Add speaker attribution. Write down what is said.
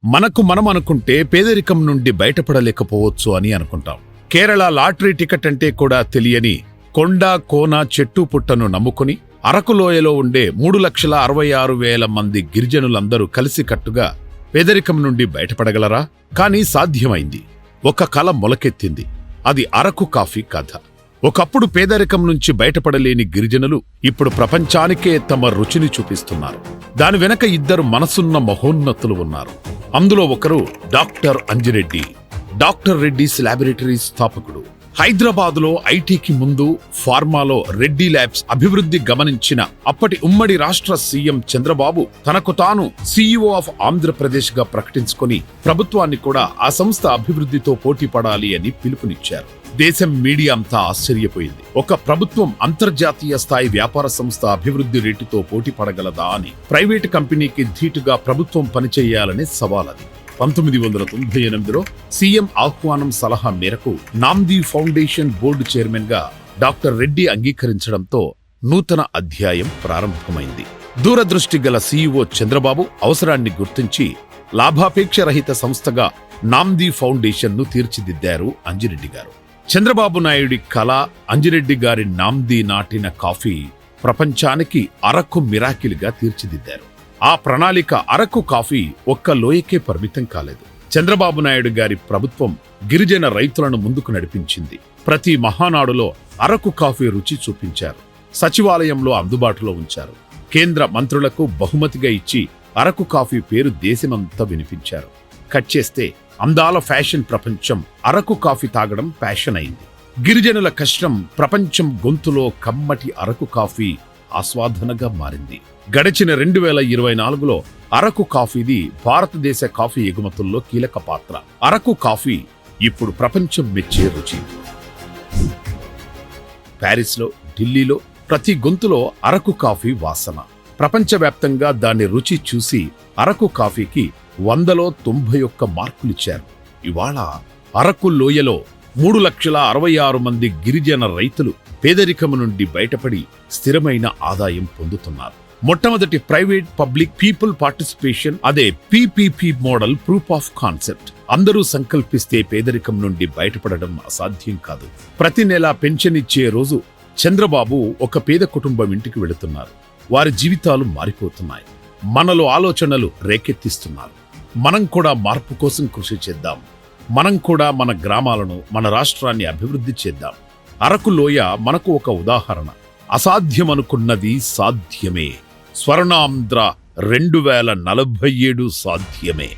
Speaker 1: మనం అనుకుంటే పేదరికం నుండి బయటపడలేకపోవచ్చు అని అనుకుంటాం. కేరళ లాటరీ టికెట్ అంటే కూడా తెలియని కొండ కోన చెట్టు పుట్టను నమ్ముకుని అరకులోయలో ఉండే 3,66,000 మంది గిరిజనులందరూ కలిసికట్టుగా పేదరికం నుండి బయటపడగలరా? కానీ సాధ్యమైంది. ఒక కల మొలకెత్తింది. అది అరకు కాఫీ కథ. ఒకప్పుడు పేదరికం నుంచి బయటపడలేని గిరిజనులు ఇప్పుడు ప్రపంచానికే తమ రుచిని చూపిస్తున్నారు. దాని వెనక ఇద్దరు మనసున్న మహోన్నతులు ఉన్నారు. అందులో ఒకరు doctor Anji Reddy. Doctor Reddy's laboratories స్థాపకుడు. హైదరాబాదులో ఐటీకి ముందు ఫార్మాలో రెడ్డి ల్యాబ్స్ అభివృద్ధి గమనించిన అప్పటి ఉమ్మడి రాష్ట్ర సీఎం చంద్రబాబు తనకు తాను సీఈఓ ఆఫ్ ఆంధ్రప్రదేశ్ గా ప్రకటించుకొని ప్రభుత్వాన్ని కూడా ఆ సంస్థ అభివృద్ధితో పోటీ పడాలి అని పిలుపునిచ్చారు. దేశం మీడియా అంతా ఆశ్చర్యపోయింది. ఒక ప్రభుత్వం అంతర్జాతీయ స్థాయి వ్యాపార సంస్థ అభివృద్ధి రేటుతో పోటీ పడగలదా అని. ప్రైవేటు కంపెనీకి ధీటుగా ప్రభుత్వం పనిచేయాలనే సవాలది. 1998లో సీఎం ఆహ్వానం సలహా మేరకు నామ్దీ ఫౌండేషన్ బోర్డు చైర్మన్ గా డాక్టర్ రెడ్డి అంగీకరించడంతో నూతన అధ్యాయం ప్రారంభమైంది. దూరదృష్టి గల సీఈఓ చంద్రబాబు అవసరాన్ని గుర్తించి లాభాపేక్ష రహిత సంస్థగా నామ్దీ ఫౌండేషన్ ను తీర్చిదిద్దారు అంజిరెడ్డి గారు. చంద్రబాబు నాయుడి కళ అంజిరెడ్డి గారి నామ్దీ నాటిన కాఫీ ప్రపంచానికి అరకు మిరాకిల్గా తీర్చిదిద్దారు. ఆ ప్రణాళిక అరకు కాఫీ ఒక్క లోయకే పరిమితం కాలేదు. చంద్రబాబు నాయుడు గారి ప్రభుత్వం గిరిజన రైతులను ముందుకు నడిపించింది. ప్రతి మహానాడులో అరకు కాఫీ రుచి చూపించారు. సచివాలయంలో అందుబాటులో ఉంచారు. కేంద్ర మంత్రులకు బహుమతిగా ఇచ్చి అరకు కాఫీ పేరు దేశమంతా వినిపించారు. కట్ చేస్తే అందాల ఫ్యాషన్ ప్రపంచం అరకు కాఫీ తాగడం ప్యాషన్ అయింది. గిరిజనుల కష్టం ప్రపంచం గొంతులో కమ్మటి అరకు కాఫీ ఆస్వాదనగా మారింది. గడిచిన 2024లో అరకు కాఫీది భారతదేశ కాఫీ ఎగుమతుల్లో కీలక పాత్ర. అరకు కాఫీ ఇప్పుడు ప్రపంచం మెచ్చే రుచి. ప్యారిస్లో, ఢిల్లీలో ప్రతి గొంతులో అరకు కాఫీ వాసన. ప్రపంచవ్యాప్తంగా దాని రుచి చూసి అరకు కాఫీకి 100లో 91 మార్కులిచ్చారు. ఇవాళ అరకు లోయలో 3,66,000 మంది గిరిజన రైతులు పేదరికం నుండి బయటపడి స్థిరమైన ఆదాయం పొందుతున్నారు. మొట్టమొదటి ప్రైవేట్ పబ్లిక్ పీపుల్ పార్టిసిపేషన్, అదే PPP model proof of concept. అందరూ సంకల్పిస్తే పేదరికం నుండి బయటపడడం అసాధ్యం కాదు. ప్రతి నెల పెన్షన్ ఇచ్చే రోజు చంద్రబాబు ఒక పేద కుటుంబం ఇంటికి వెళుతున్నారు. వారి జీవితాలు మారిపోతున్నాయి. మనలో ఆలోచనలు రేకెత్తిస్తున్నారు. మనం కూడా మార్పు కోసం కృషి చేద్దాం. మనం కూడా మన గ్రామాలను, మన రాష్ట్రాన్ని అభివృద్ధి చేద్దాం. అరకు లోయ మనకు ఒక ఉదాహరణ. అసాధ్యమనుకున్నది సాధ్యమే. స్వర్ణాంధ్ర 2047 సాధ్యమే.